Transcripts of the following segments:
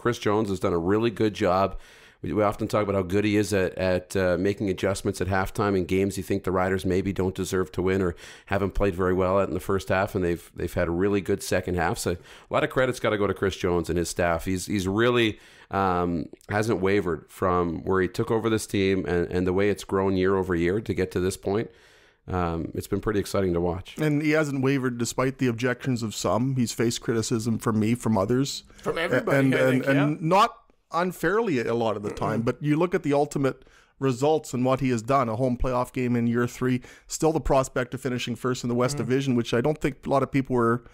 Chris Jones has done a really good job. We often talk about how good he is at making adjustments at halftime in games you think the Riders maybe don't deserve to win or haven't played very well at in the first half, and they've had a really good second half. So a lot of credit's got to go to Chris Jones and his staff. He's really hasn't wavered from where he took over this team and the way it's grown year over year to get to this point. It's been pretty exciting to watch. And he hasn't wavered despite the objections of some. He's faced criticism from me, from others. From everybody, and not unfairly a lot of the time, but you look at the ultimate results and what he has done, a home playoff game in year 3, still the prospect of finishing first in the West Division, which I don't think a lot of people were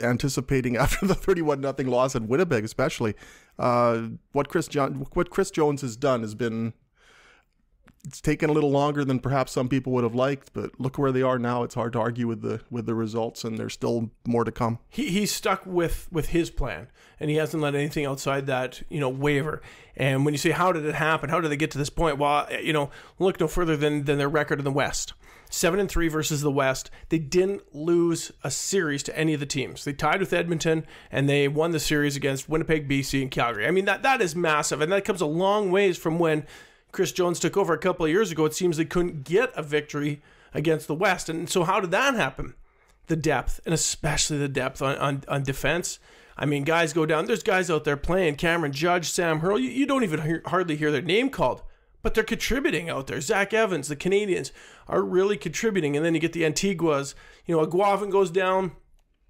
anticipating after the 31-0 loss at Winnipeg, especially. What Chris Jones has done has been, it's taken a little longer than perhaps some people would have liked, but look where they are now. It's hard to argue with the results, and there's still more to come. He's stuck with his plan, and he hasn't let anything outside that, waver. And when you say, how did it happen? How did they get to this point? Well, look no further than their record in the West. 7-3 versus the West. They didn't lose a series to any of the teams. They tied with Edmonton, and they won the series against Winnipeg, BC, and Calgary. I mean, that is massive, and that comes a long ways from when Chris Jones took over a couple of years ago. It seems they couldn't get a victory against the West. And so how did that happen? The depth, and especially the depth on defense. I mean, guys go down. There's guys out there playing. Cameron Judge, Sam Hurl. You don't even hardly hear their name called, but they're contributing out there. Zach Evans, the Canadians, are really contributing. And then you get the Antiguas. A Guavin goes down.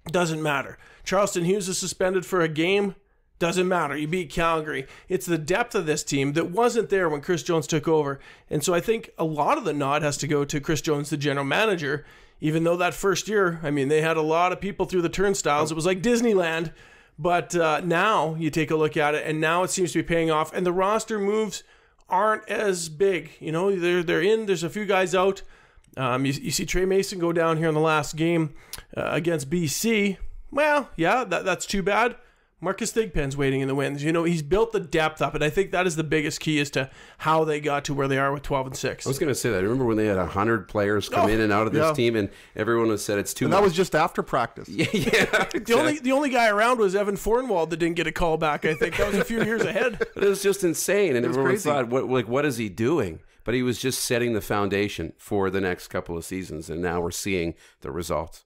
Doesn't matter. Charleston Hughes is suspended for a game. Doesn't matter. You beat Calgary. It's the depth of this team that wasn't there when Chris Jones took over. And so I think a lot of the nod has to go to Chris Jones, the general manager, even though that first year, I mean, they had a lot of people through the turnstiles. It was like Disneyland. But now you take a look at it, and now it seems to be paying off. And the roster moves aren't as big. They're in. There's a few guys out. You see Trey Mason go down here in the last game against BC. Well, yeah, that's too bad. Marcus Thigpen's waiting in the wings. He's built the depth up, and I think that is the biggest key as to how they got to where they are with 12-6. I was going to say that. I remember when they had 100 players come in and out of this team, and everyone said it's too much. And that was just after practice. Yeah, exactly. The only guy around was Evan Fornwald that didn't get a call back. I think that was a few years ahead. But it was just insane, and everyone crazy. thought, what is he doing? But he was just setting the foundation for the next couple of seasons, and now we're seeing the results.